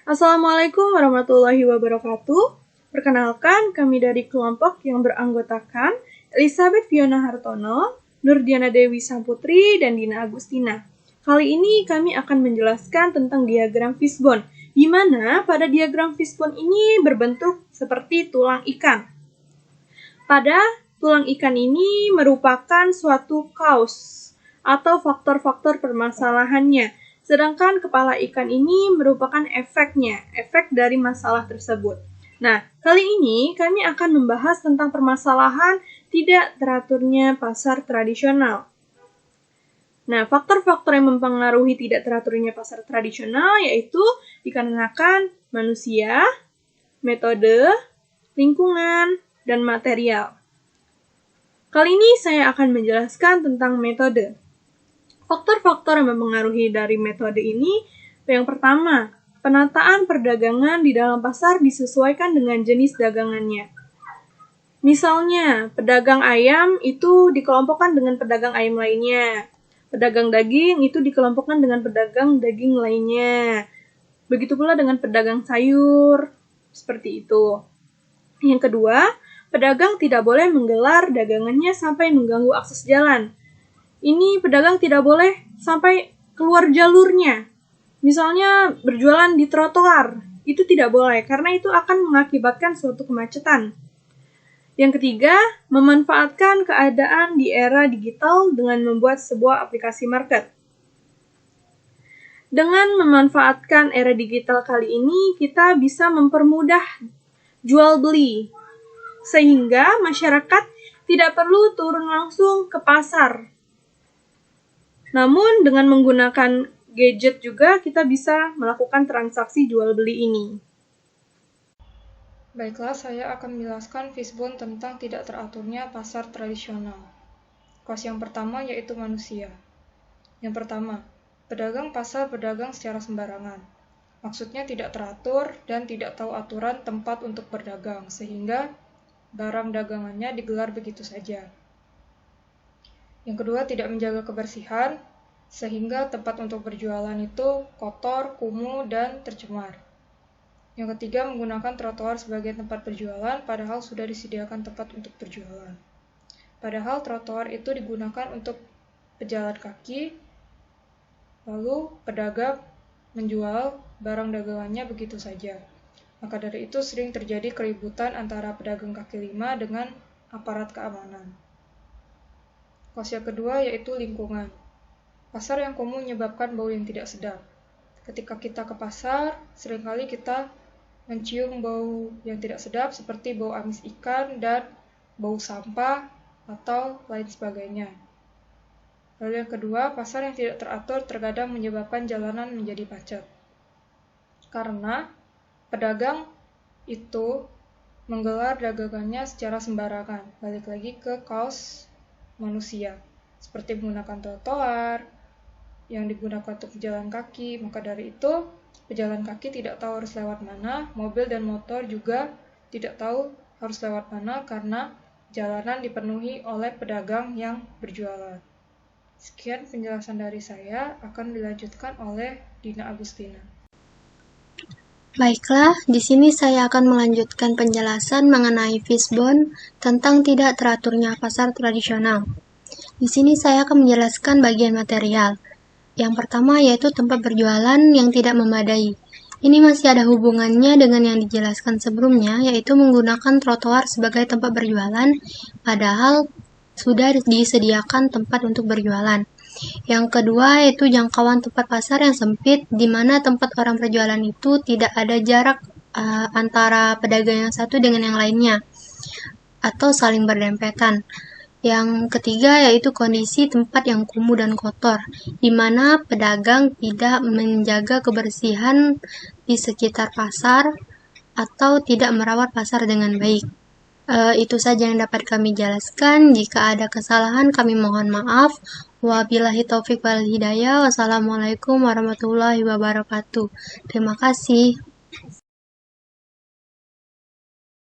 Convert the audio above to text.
Assalamualaikum warahmatullahi wabarakatuh. Perkenalkan, kami dari kelompok yang beranggotakan Elizabeth Fiona Hartono, Nurdiana Dewi Samputri, dan Dina Agustina. Kali ini kami akan menjelaskan tentang diagram fishbone, di mana pada diagram fishbone ini berbentuk seperti tulang ikan. Pada tulang ikan ini merupakan suatu cause atau faktor-faktor permasalahannya, sedangkan kepala ikan ini merupakan efeknya, efek dari masalah tersebut. Nah, kali ini kami akan membahas tentang permasalahan tidak teraturnya pasar tradisional. Nah, faktor-faktor yang mempengaruhi tidak teraturnya pasar tradisional yaitu dikarenakan manusia, metode, lingkungan, dan material. Kali ini saya akan menjelaskan tentang metode. Faktor-faktor yang mempengaruhi dari metode ini, yang pertama, penataan perdagangan di dalam pasar disesuaikan dengan jenis dagangannya. Misalnya, pedagang ayam itu dikelompokkan dengan pedagang ayam lainnya. Pedagang daging itu dikelompokkan dengan pedagang daging lainnya. Begitu pula dengan pedagang sayur, seperti itu. Yang kedua, pedagang tidak boleh menggelar dagangannya sampai mengganggu akses jalan. Ini pedagang tidak boleh sampai keluar jalurnya. Misalnya berjualan di trotoar, itu tidak boleh karena itu akan mengakibatkan suatu kemacetan. Yang ketiga, memanfaatkan keadaan di era digital dengan membuat sebuah aplikasi market. Dengan memanfaatkan era digital kali ini, kita bisa mempermudah jual beli, sehingga masyarakat tidak perlu turun langsung ke pasar. Namun dengan menggunakan gadget juga kita bisa melakukan transaksi jual beli ini. Baiklah, saya akan menjelaskan fishbone tentang tidak teraturnya pasar tradisional. Kelas yang pertama yaitu manusia. Yang pertama, pedagang pasar berdagang secara sembarangan. Maksudnya tidak teratur dan tidak tahu aturan tempat untuk berdagang, sehingga barang dagangannya digelar begitu saja. Yang kedua, tidak menjaga kebersihan, sehingga tempat untuk berjualan itu kotor, kumuh, dan tercemar. Yang ketiga, menggunakan trotoar sebagai tempat berjualan, padahal sudah disediakan tempat untuk berjualan. Padahal trotoar itu digunakan untuk pejalan kaki, lalu pedagang menjual barang dagangannya begitu saja. Maka dari itu sering terjadi keributan antara pedagang kaki lima dengan aparat keamanan. Kelas yang kedua yaitu lingkungan. Pasar yang kumuh menyebabkan bau yang tidak sedap. Ketika kita ke pasar, seringkali kita mencium bau yang tidak sedap seperti bau amis ikan dan bau sampah atau lain sebagainya. Lalu yang kedua, pasar yang tidak teratur terkadang menyebabkan jalanan menjadi macet. Karena pedagang itu menggelar dagangannya secara sembarangan, balik lagi ke kaos manusia, seperti menggunakan trotoar yang digunakan untuk pejalan kaki. Maka dari itu, pejalan kaki tidak tahu harus lewat mana, mobil dan motor juga tidak tahu harus lewat mana karena jalanan dipenuhi oleh pedagang yang berjualan. Sekian penjelasan dari saya, akan dilanjutkan oleh Dina Agustina. Baiklah, di sini saya akan melanjutkan penjelasan mengenai fishbone tentang tidak teraturnya pasar tradisional. Di sini saya akan menjelaskan bagian material. Yang pertama yaitu tempat berjualan yang tidak memadai. Ini masih ada hubungannya dengan yang dijelaskan sebelumnya, yaitu menggunakan trotoar sebagai tempat berjualan, padahal sudah disediakan tempat untuk berjualan. Yang kedua yaitu jangkauan tempat pasar yang sempit, di mana tempat orang berjualan itu tidak ada jarak antara pedagang yang satu dengan yang lainnya, atau saling berdempetan. Yang ketiga yaitu kondisi tempat yang kumuh dan kotor, di mana pedagang tidak menjaga kebersihan di sekitar pasar atau tidak merawat pasar dengan baik. Itu saja yang dapat kami jelaskan. Jika ada kesalahan kami mohon maaf. Wabillahi taufik wal hidayah. Wassalamualaikum warahmatullahi wabarakatuh. Terima kasih.